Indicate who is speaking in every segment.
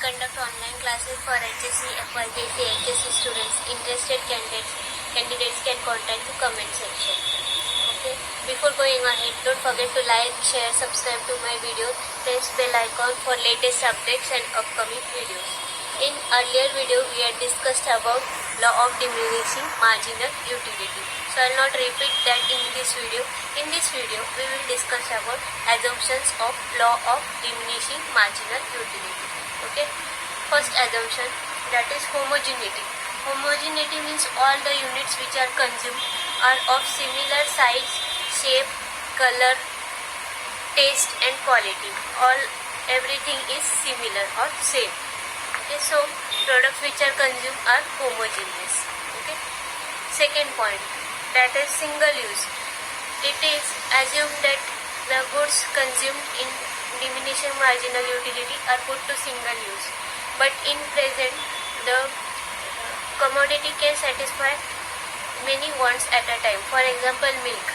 Speaker 1: conduct online classes for HSC, FYPC, HSC students. Interested candidates can contact the comment section. Okay. Before going ahead, don't forget to like, share, subscribe to my videos. Press bell icon for latest updates and upcoming videos. In earlier video, we had discussed about law of diminishing marginal utility. So I will not repeat that in this video. In this video, we will discuss about assumptions of law of diminishing marginal utility. Okay. First assumption, that is homogeneity. Homogeneity means all the units which are consumed are of similar size, shape, color, taste and quality. Everything is similar or same. Okay, so products which are consumed are homogeneous. Okay. Second point, that is single use. It is assumed that the goods consumed in diminishing marginal utility are put to single use. But in present, the commodity can satisfy many wants at a time. For example, milk.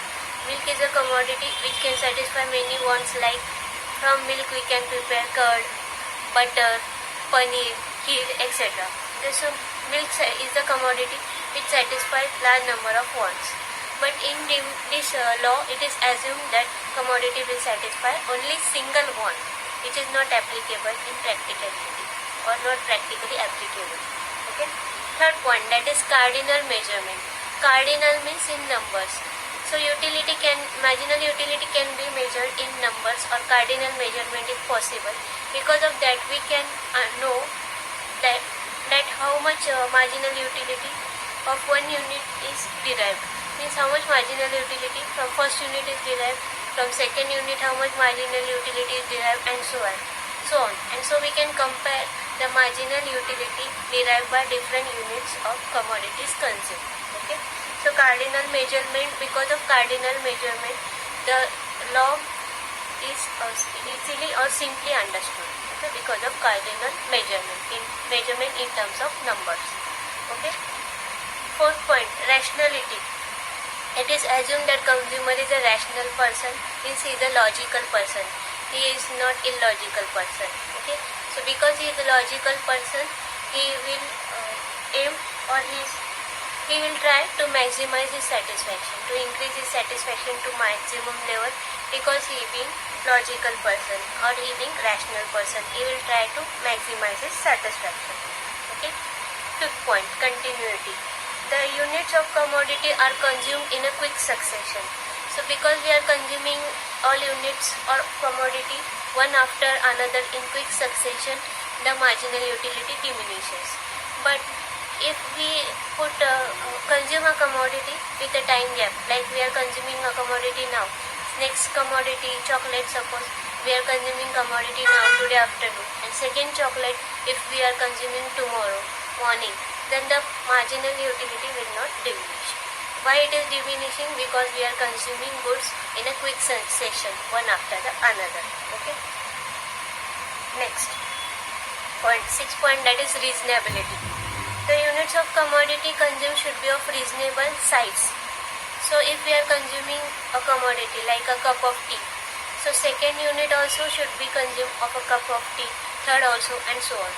Speaker 1: Milk is a commodity which can satisfy many wants, like from milk we can prepare curd, butter, paneer, kheer, etc. So milk is the commodity which satisfies large number of wants. But in this law, it is assumed that commodity will satisfy only single want, which is not applicable in practicality or not practically applicable. Okay. Third point, that is cardinal measurement. Cardinal means in numbers. So marginal utility can be measured in numbers, or cardinal measurement is possible. Because of that, we can know that how much marginal utility of one unit is derived. Means how much marginal utility from first unit is derived, from second unit how much marginal utility is derived, and so on. And so we can compare the marginal utility derived by different units of commodities consumed. Okay. So cardinal measurement, because of cardinal measurement, the law is easily or simply understood. Okay, because of cardinal measurement in terms of numbers. Okay. Fourth point, rationality. It is assumed that consumer is a rational person, means he is a logical person. He is not illogical person. Okay. So because he is a logical person, he will aim, or he will try to maximize his satisfaction, to increase his satisfaction to maximum level, because he being logical person or he being rational person, he will try to maximize his satisfaction. Okay. Fifth point, continuity. The units of commodity are consumed in a quick succession. So because we are consuming all units or commodity one after another in quick succession, the marginal utility diminishes. But if we consume a commodity with a time gap, like we are consuming a commodity now, next commodity, chocolate, suppose we are consuming commodity now today afternoon, and second chocolate if we are consuming tomorrow morning, then the marginal utility will not diminish. Why it is diminishing? Because we are consuming goods in a quick succession, one after the another. Okay. Next point, sixth point, that is reasonability. The units of commodity consumed should be of reasonable size. So if we are consuming a commodity like a cup of tea, so second unit also should be consumed of a cup of tea, third also, and so on.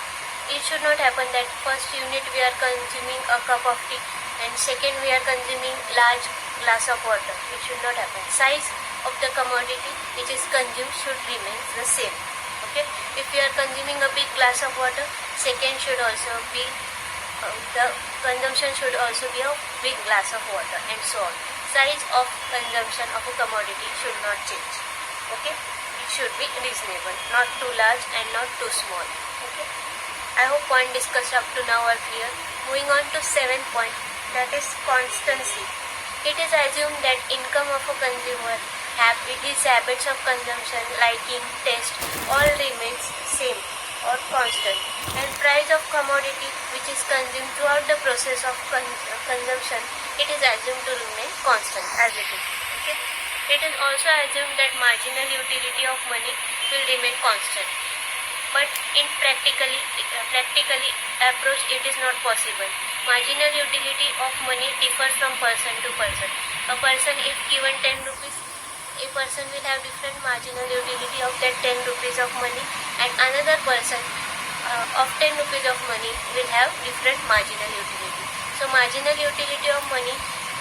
Speaker 1: It should not happen that first unit we are consuming a cup of tea and second we are consuming large glass of water. It should not happen. Size of the commodity which is consumed should remain the same. Okay. If we are consuming a big glass of water, second should also be the consumption should also be a big glass of water, and so on. Size of consumption of a commodity should not change. Okay. It should be reasonable, not too large and not too small. Okay. I hope point discussed up to now are clear. Moving on to seventh point, that is constancy. It is assumed that income of a consumer, his habits of consumption, liking, taste, all remains same or constant, and price of commodity which is consumed throughout the process of consumption, it is assumed to remain constant as it is. Okay. It is also assumed that marginal utility of money will remain constant. But in practically approach, it is not possible. Marginal utility of money differs from person to person. A person, if given 10 rupees, a person will have different marginal utility of that 10 rupees of money, and another person of 10 rupees of money will have different marginal utility. So marginal utility of money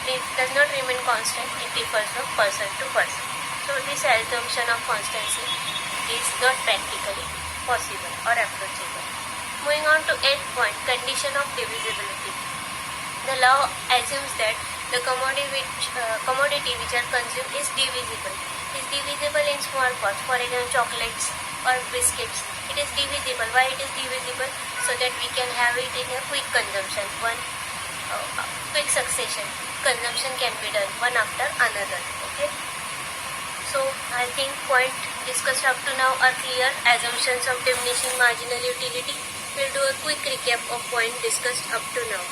Speaker 1: does not remain constant, it differs from person to person. So this assumption of constancy is not practically possible or approachable. Moving on to 8th point, condition of divisibility. The law assumes that the commodity which are consumed is divisible. Is divisible in small parts, for example chocolates or biscuits. It is divisible. Why it is divisible? So that we can have it in a quick consumption, quick succession. Consumption can be done one after another. Okay. So I think point discussed up to now are clear. Assumptions of diminishing marginal utility. We'll do a quick recap of point discussed up to now.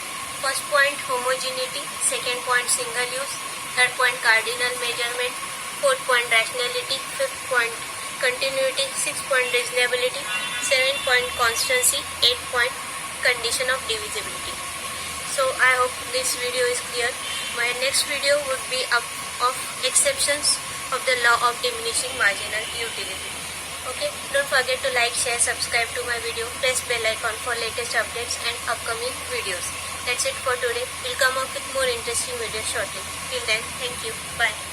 Speaker 1: First point, homogeneity. Second point, single use. Third point, cardinal measurement. Fourth point, rationality. Fifth point, continuity. Sixth point, reasonability. Seventh point, constancy. Eighth point, condition of divisibility. So I hope this video is clear. My next video would be of exceptions of the law of diminishing marginal utility. Okay, don't forget to like, share, subscribe to my video, press bell icon for latest updates and upcoming videos. That's it for today. We'll come up with more interesting videos shortly. Till then, thank you. Bye.